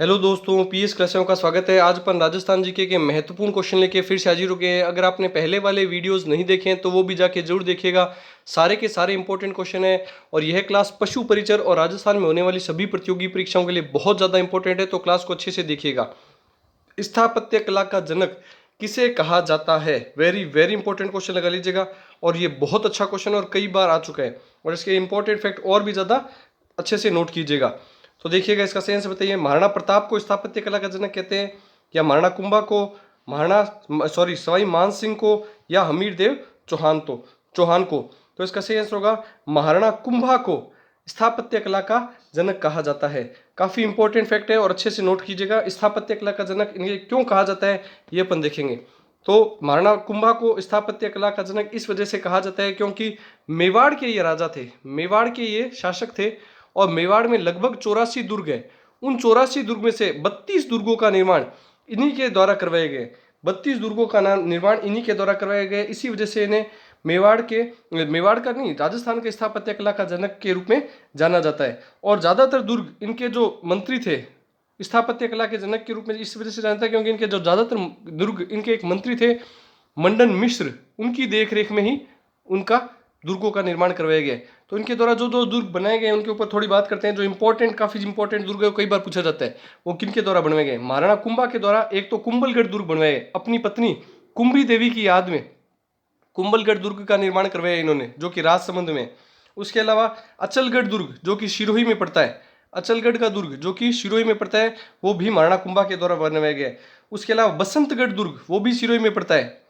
Hello दोस्तों, PS क्लासों का स्वागत है। आज अपन राजस्थान जीके के महत्वपूर्ण क्वेश्चन लेके फिर से हाजिर हो गए हैं। अगर आपने पहले वाले वीडियोस नहीं देखे हैं तो वो भी जाके जरूर देखिएगा। सारे के सारे इंपॉर्टेंट क्वेश्चन है और यह क्लास पशु परिचर और राजस्थान में होने वाली सभी प्रतियोगी परीक्षाओं के लिए बहुत ज़्यादा इंपॉर्टेंट है, तो क्लास को अच्छे से देखिएगा। स्थापत्य कला का जनक किसे कहा जाता है? वेरी वेरी इंपॉर्टेंट क्वेश्चन लगा लीजिएगा। और ये बहुत अच्छा क्वेश्चन और कई बार आ चुका है और इसके इंपॉर्टेंट फैक्ट और भी ज़्यादा अच्छे से नोट कीजिएगा। तो देखिएगा, इसका सेंस बताइए। महाराणा प्रताप को स्थापत्य कला का जनक कहते हैं, या महाराणा कुंभा को, सवाई मान सिंह को, या हमीर देव चौहान को। तो इसका सही आंसर होगा महाराणा कुंभा को स्थापत्य कला का जनक कहा जाता है। काफी इंपॉर्टेंट फैक्ट है और अच्छे से नोट कीजिएगा। स्थापत्य कला का जनक इन्हें क्यों कहा जाता है ये अपन देखेंगे। तो महाराणा कुंभा को स्थापत्य कला का जनक इस वजह से कहा जाता है क्योंकि मेवाड़ के ये राजा थे, मेवाड़ के ये शासक थे और मेवाड़ में लगभग 84 दुर्ग है। उन 84 दुर्ग में से 32 दुर्गों का निर्माण इन्हीं के द्वारा करवाए गए। 32 दुर्गों का निर्माण इन्हीं के द्वारा करवाए गए। इसी वजह से इन्हें मेवाड़ का नहीं, राजस्थान के स्थापत्य कला का जनक के रूप में जाना जाता है। और ज्यादातर दुर्ग इनके जो मंत्री थे स्थापत्य कला के जनक के रूप में इस वजह से जानता है क्योंकि इनके जो ज्यादातर दुर्ग, इनके एक मंत्री थे मंडन मिश्र, उनकी देखरेख में ही उनका दुर्गों का निर्माण करवाया गया। तो इनके द्वारा जो जो दुर्ग बनाए गए उनके ऊपर थोड़ी बात करते हैं। जो काफी इंपॉर्टेंट दुर्ग है कई बार पूछा जाता है, वो किनके द्वारा बनवाए गए? महाराणा कुंभा के द्वारा एक तो कुंभलगढ़ दुर्ग बनवाए अपनी पत्नी कुंभी देवी की याद में। कुंभलगढ़ दुर्ग का निर्माण करवाया इन्होंने, जो कि राजसमंद में। उसके अलावा अचलगढ़ दुर्ग जो कि सिरोही में पड़ता है, अचलगढ़ का दुर्ग जो कि सिरोही में पड़ता है, वो भी महाराणा कुंभा के द्वारा बनवाया गया है। उसके अलावा बसंतगढ़ दुर्ग वो भी सिरोही में पड़ता है,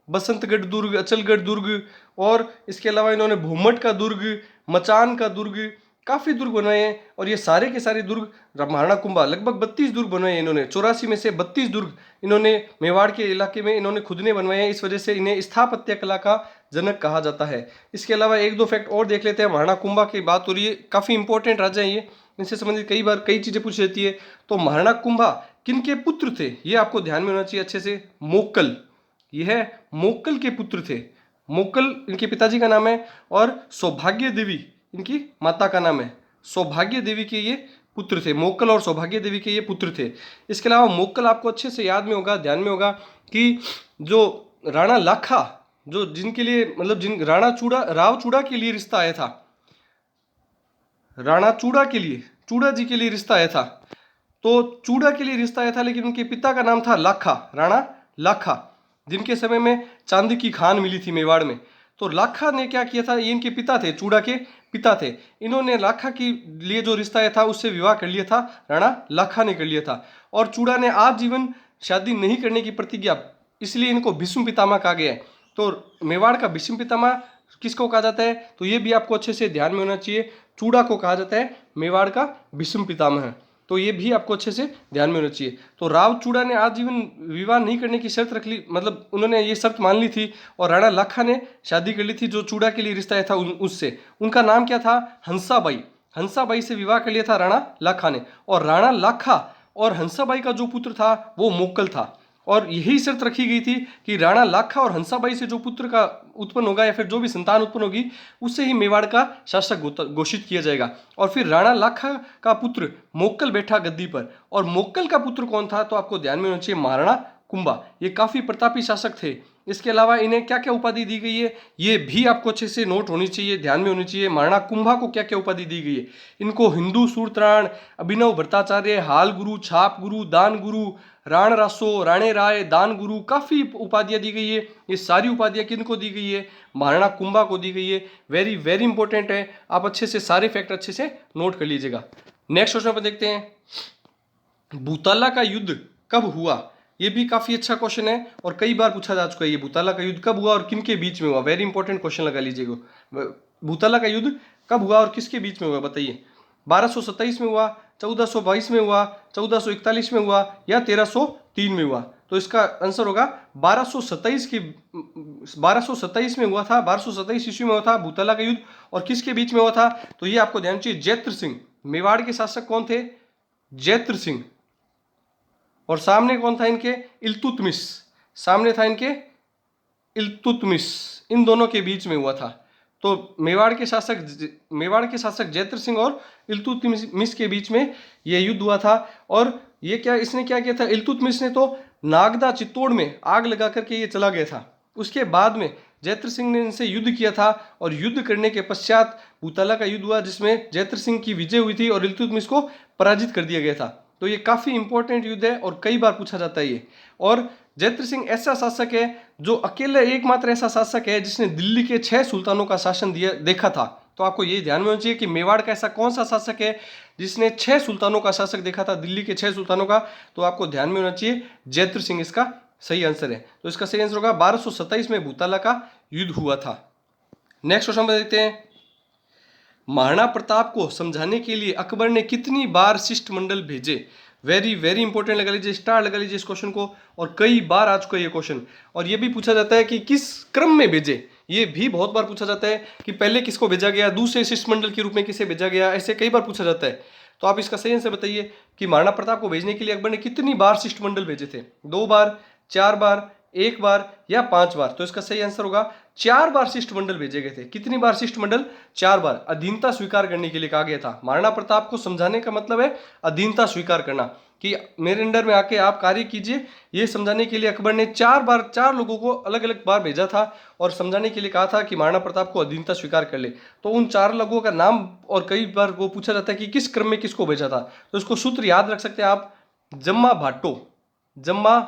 बसंतगढ़ दुर्ग, अचलगढ़ दुर्ग। और इसके अलावा इन्होंने भूमट का दुर्ग, मचान का दुर्ग, काफी दुर्ग बनवाए हैं। और ये सारे के सारे दुर्ग महाराणा कुंभा लगभग 32 दुर्ग बनवाए हैं इन्होंने। 84 में से 32 दुर्ग इन्होंने मेवाड़ के इलाके में इन्होंने खुद ने बनवाए हैं। इस वजह से इन्हें स्थापत्य कला का जनक कहा जाता है। इसके अलावा एक दो फैक्ट और देख लेते हैं। महाराणा कुंभा की बात हो रही है, काफी इंपॉर्टेंट राजा है ये, इनसे संबंधित कई बार कई चीजें पूछ लेती है। तो महाराणा कुंभा किनके पुत्र थे ये आपको ध्यान में होना चाहिए अच्छे से। मोक्कल, यह मोक्कल के पुत्र थे। मोक्कल इनके पिताजी का नाम है और सौभाग्य देवी इनकी माता का नाम है। सौभाग्य देवी के ये पुत्र थे, मोक्कल और सौभाग्य देवी के ये पुत्र थे। इसके अलावा मोक्कल आपको अच्छे से याद में होगा, ध्यान में होगा कि जो राणा लाखा, जो जिनके लिए मतलब जिन राव चूड़ा के लिए रिश्ता आया था, राणा चूड़ा के लिए, चूड़ा जी के लिए रिश्ता आया था। तो चूड़ा के लिए रिश्ता आया था लेकिन उनके पिता का नाम था लाखा, राणा लाखा, जिनके समय में चांदी की खान मिली थी मेवाड़ में। तो लाखा ने क्या किया था, ये इनके पिता थे, चूड़ा के पिता थे। इन्होंने लाखा के लिए जो रिश्ता आया था उससे विवाह कर लिया था, राणा लाखा ने कर लिया था। और चूड़ा ने आजीवन शादी नहीं करने की प्रतिज्ञा, इसलिए इनको भीष्म पितामह कहा गया है। तो मेवाड़ का भीष्म पितामह किसको कहा जाता है? तो ये भी आपको अच्छे से ध्यान में होना चाहिए। चूड़ा को कहा जाता है मेवाड़ का भीष्म पितामह, तो ये भी आपको अच्छे से ध्यान में होना चाहिए। तो राव चूड़ा ने आजीवन विवाह नहीं करने की शर्त रख ली, मतलब उन्होंने ये शर्त मान ली थी। और राणा लाखा ने शादी कर ली थी जो चूड़ा के लिए रिश्ता आया था उससे। उनका नाम क्या था? हंसाबाई। हंसाबाई से विवाह कर लिया था राणा लाखा ने। और राणा लाखा और हंसाबाई का जो पुत्र था वो मोक्कल था। और यही शर्त रखी गई थी कि राणा लाखा और हंसाबाई से जो पुत्र का उत्पन्न होगा या फिर जो भी संतान उत्पन्न होगी उससे ही मेवाड़ का शासक घोषित किया जाएगा। और फिर राणा लाखा का पुत्र मोक्कल बैठा गद्दी पर। और मोक्कल का पुत्र कौन था? तो आपको ध्यान में होना चाहिए महाराणा कुंभा। ये काफी प्रतापी शासक थे। इसके अलावा इन्हें क्या क्या उपाधि दी गई है ये भी आपको अच्छे से नोट होनी चाहिए, ध्यान में होनी चाहिए। महाराणा कुंभा को क्या क्या उपाधि दी गई है? इनको हिंदू सूरत्राण, अभिनव भट्टाचार्य, हाल गुरु, छाप गुरु, दान गुरु, राण रासो, राणे राय, दान गुरु, काफी उपाधियां दी गई है। ये सारी उपाधियां किनको दी गई है? महाराणा कुंभा को दी गई है। वेरी वेरी इंपॉर्टेंट है, आप अच्छे से सारे फैक्ट अच्छे से नोट कर लीजिएगा। नेक्स्ट क्वेश्चन पर देखते हैं, भूताला का युद्ध कब हुआ? ये भी काफी अच्छा क्वेश्चन है और कई बार पूछा जा चुका है। ये भूताला का युद्ध कब हुआ और किन के बीच में हुआ? वेरी इंपॉर्टेंट क्वेश्चन लगा लीजिएगा। भूताला का युद्ध कब हुआ और किसके बीच में हुआ बताइए? 1227 में हुआ, 1422 में हुआ, 1441 में हुआ, या 1303 में हुआ? तो इसका आंसर होगा 1227 में हुआ था। 1227 ईस्वी में हुआ था भूताला का युद्ध। और किसके बीच में हुआ था? तो ये आपको ध्यान चाहिए, जैत्र सिंह। मेवाड़ के शासक कौन थे? जैत्र सिंह। और सामने कौन था इनके? इल्तुतमिश। सामने था इनके इल्तुतमिश। इन दोनों के बीच में हुआ था। तो मेवाड़ के शासक जैत्र सिंह और इल्तुतमिश के बीच में यह युद्ध हुआ था। और ये क्या इसने क्या किया था, इल्तुतमिश ने तो नागदा चित्तौड़ में आग लगा करके ये चला गया था। उसके बाद में जयद्र सिंह ने इनसे युद्ध किया था और युद्ध करने के पश्चात भूताला का युद्ध हुआ जिसमें जयद्र सिंह की विजय हुई थी और इल्तुतमिश को पराजित कर दिया गया था। तो ये काफ़ी इंपॉर्टेंट युद्ध है और कई बार पूछा जाता है ये। और जयद्र सिंह ऐसा शासक है जो अकेला एकमात्र ऐसा शासक है जिसने दिल्ली के 6 सुल्तानों का शासन देखा था। तो आपको ये ध्यान में होना चाहिए कि मेवाड़ का ऐसा कौन सा शासक है जिसने 6 सुल्तानों का शासक देखा था, दिल्ली के 6 सुल्तानों का। तो आपको ध्यान में होना चाहिए जयद्र सिंह इसका सही आंसर है। तो इसका सही आंसर होगा 1227 में भूताला का युद्ध हुआ था। नेक्स्ट क्वेश्चन देखते हैं, महाराणा प्रताप को समझाने के लिए अकबर ने कितनी बार शिष्टमंडल भेजे। वेरी वेरी इंपॉर्टेंट लगा लीजिए, स्टार लगा लीजिए इस क्वेश्चन को, और कई बार आ चुका है ये क्वेश्चन। और ये भी पूछा जाता है कि किस क्रम में भेजे, ये भी बहुत बार पूछा जाता है कि पहले किसको भेजा गया, दूसरे शिष्टमंडल के रूप में किसे भेजा गया, ऐसे कई बार पूछा जाता है। तो आप इसका सही आंसर बताइए कि महाराणा प्रताप को भेजने के लिए अकबर ने कितनी बार शिष्टमंडल भेजे थे, 2 बार, 4 बार, 1 बार या 5 बार। तो इसका सही आंसर होगा 4 बार शिष्टमंडल भेजे गए थे। कितनी बार शिष्टमंडल, 4 बार। अधीनता स्वीकार करने के लिए कहा गया था। महाराणा प्रताप को समझाने का मतलब है अधीनता स्वीकार करना, कि मेरे अंडर में आके आप कार्य कीजिए, ये समझाने के लिए अकबर ने 4 बार 4 लोगों को अलग अलग बार भेजा था और समझाने के लिए कहा था कि महाराणा प्रताप को अधीनता स्वीकार कर ले। तो उन 4 लोगों का नाम, और कई बार वो पूछा जाता है कि किस क्रम में किसको भेजा था। तो इसको सूत्र याद रख सकते हैं आप, जम्मा भाटो, जम्मा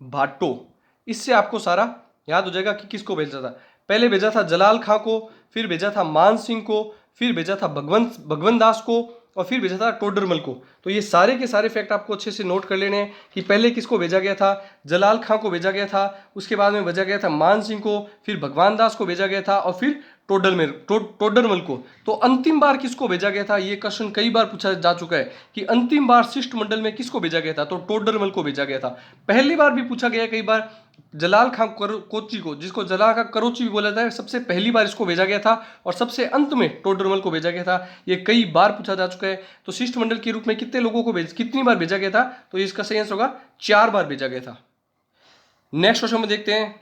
भाटो, इससे आपको सारा याद हो जाएगा कि किसको भेजा था। पहले भेजा था जलाल खां को, फिर भेजा था मान सिंह को, फिर भेजा था भगवंत दास को, और फिर भेजा था टोडरमल को। तो ये सारे के सारे फैक्ट आपको अच्छे से नोट कर लेने हैं कि पहले किसको भेजा गया था, जलाल खां को भेजा गया था, उसके बाद में भेजा गया था मान सिंह को, फिर भगवान दास को भेजा गया था, और फिर टोडरमल को। तो अंतिम बार किसको भेजा गया था, ये क्वेश्चन कई बार पूछा जा चुका है कि अंतिम बार शिष्टमंडल में किसको भेजा गया था, तो टोडरमल को भेजा गया था। पहली बार भी पूछा गया कई बार जलाल खां कोची को, जिसको जलाल खां करोची भी बोला जाता है, सबसे पहली बार इसको भेजा गया था, और सबसे अंत में टोडरमल को भेजा गया था। ये कई बार पूछा जा चुका है। तो शिष्टमंडल के रूप में कितने लोगों को कितनी बार भेजा गया था, तो इसका सही आंसर होगा 4 बार भेजा गया था। नेक्स्ट क्वेश्चन में देखते हैं,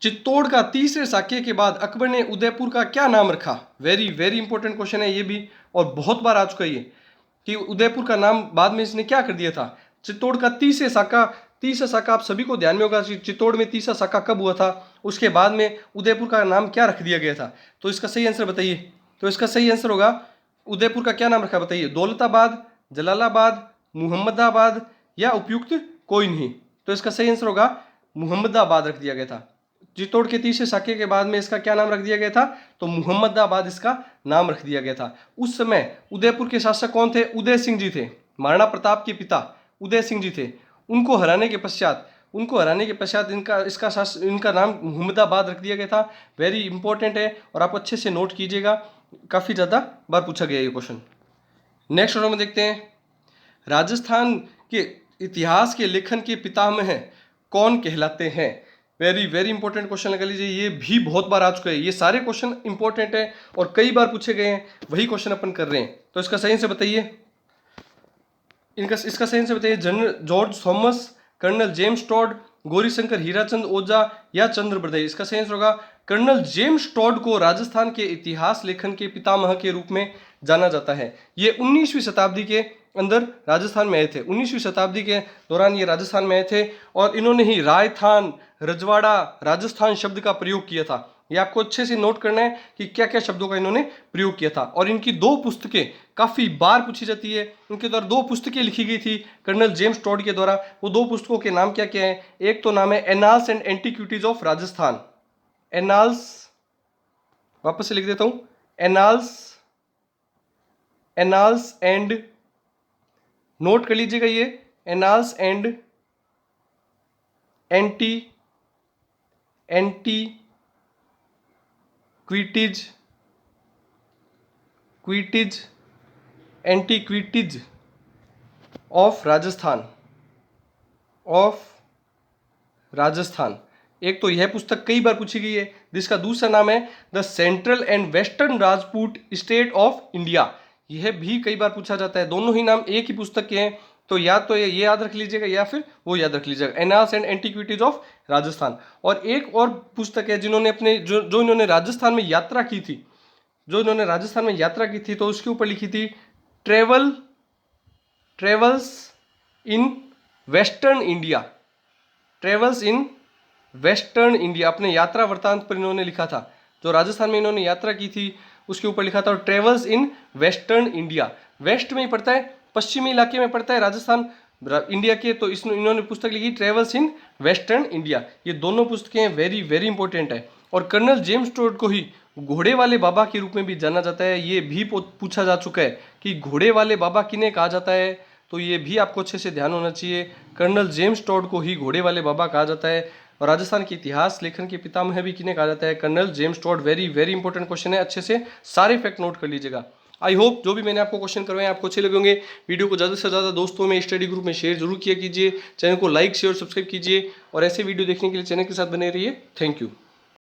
चित्तौड़ का तीसरे साक्य के बाद अकबर ने उदयपुर का क्या नाम रखा। वेरी वेरी इंपॉर्टेंट क्वेश्चन है ये भी, और बहुत बार आ चुका है ये कि उदयपुर का नाम बाद में इसने क्या कर दिया था। चित्तौड़ का तीसरा साका आप सभी को ध्यान में होगा, चित्तौड़ में तीसरा साका कब हुआ था, उसके बाद में उदयपुर का नाम क्या रख दिया गया था। तो इसका सही आंसर बताइए। तो इसका सही आंसर होगा, उदयपुर का क्या नाम रखा बताइए, दौलताबाद, जलालाबाद, मुहम्मदाबाद या उपयुक्त कोई नहीं। तो इसका सही आंसर होगा मुहम्मदाबाद रख दिया गया था। चित्तौड़ के तीसरे साके के बाद में इसका क्या नाम रख दिया गया था, तो मुहम्मदाबाद इसका नाम रख दिया गया था। उस समय उदयपुर के शासक कौन थे, उदय सिंह जी थे, महाराणा प्रताप के पिता उदय सिंह जी थे। उनको हराने के पश्चात इनका नाम मुहम्मदाबाद रख दिया गया था। वेरी इंपॉर्टेंट है और आप अच्छे से नोट कीजिएगा, काफ़ी ज़्यादा बार पूछा गया ये क्वेश्चन। नेक्स्ट क्वेश्चन में देखते हैं, राजस्थान के इतिहास के लेखन के पितामह कौन कहलाते हैं। वेरी वेरी इंपॉर्टेंट क्वेश्चन लगा लीजिए, ये भी बहुत बार आ चुका है। ये सारे क्वेश्चन इंपॉर्टेंट है और कई बार पूछे गए हैं, वही क्वेश्चन अपन कर रहे हैं। तो इसका सही से बताइए, इसका सही से बताइए, general George Thomas, colonel James Tod, Gaurishankar Hirachand Ojha या चंद्र बरदई। इसका सही आंसर होगा कर्नल जेम्स टॉड को राजस्थान के इतिहास लेखन के पितामह के रूप में जाना जाता है। ये 19वीं शताब्दी के अंदर राजस्थान में आए थे, 19वीं शताब्दी के दौरान ये राजस्थान में आए थे और इन्होंने ही रायथान, रजवाड़ा, राजस्थान शब्द का प्रयोग किया था। ये आपको अच्छे से नोट करना है कि क्या क्या शब्दों का इन्होंने प्रयोग किया था। और इनकी 2 पुस्तकें काफ़ी बार पूछी जाती है। इनके द्वारा 2 पुस्तकें लिखी गई थी कर्नल जेम्स टॉड के द्वारा। वो 2 पुस्तकों के नाम क्या क्या हैं, एक तो नाम है annals and antiquities of Rajasthan, annals, वापस से लिख देता हूँ, एनाल्स एंड, नोट कर लीजिएगा ये, annals and antiquities of Rajasthan. एक तो यह पुस्तक कई बार पूछी गई है, जिसका दूसरा नाम है the central and western Rajput state of India. यह भी कई बार पूछा जाता है। दोनों ही नाम एक ही पुस्तक के हैं, तो या तो ये याद रख लीजिएगा या फिर वो याद रख लीजिएगा, annals and antiquities of Rajasthan. और एक और पुस्तक है जिन्होंने अपने जो इन्होंने राजस्थान में यात्रा की थी, तो उसके ऊपर लिखी थी travels in western India, travels in western India, अपने यात्रा वृत्तांत पर इन्होंने लिखा था, जो राजस्थान में इन्होंने यात्रा की थी उसके ऊपर लिखा था। और travels in western India, west में ही पड़ता है, पश्चिमी इलाके में पड़ता है राजस्थान इंडिया के, तो इसमें इन्होंने पुस्तक लिखी ट्रेवल्स इन वेस्टर्न इंडिया। ये दोनों पुस्तकें वेरी वेरी इंपॉर्टेंट है। और कर्नल जेम्स टोड को ही घोड़े वाले बाबा के रूप में भी जाना जाता है। ये भी पूछा जा चुका है कि घोड़े वाले बाबा किन्हें कहा जाता है, तो ये भी आपको अच्छे से ध्यान होना चाहिए। कर्नल जेम्स टोड को ही घोड़े वाले बाबा कहा जाता है। और राजस्थान के इतिहास लेखन के पितामह भी किन्हें कहा जाता है, colonel James Tod. Very very important question है, अच्छे से सारे फैक्ट नोट कर लीजिएगा। आई होप जो भी मैंने आपको क्वेश्चन करवाए आपको अच्छे लगे होंगे। वीडियो को ज़्यादा से ज़्यादा दोस्तों में स्टडी ग्रुप में शेयर जरूर किया कीजिए। चैनल को लाइक शेयर सब्सक्राइब कीजिए और ऐसे वीडियो देखने के लिए चैनल के साथ बने रहिए। Thank you.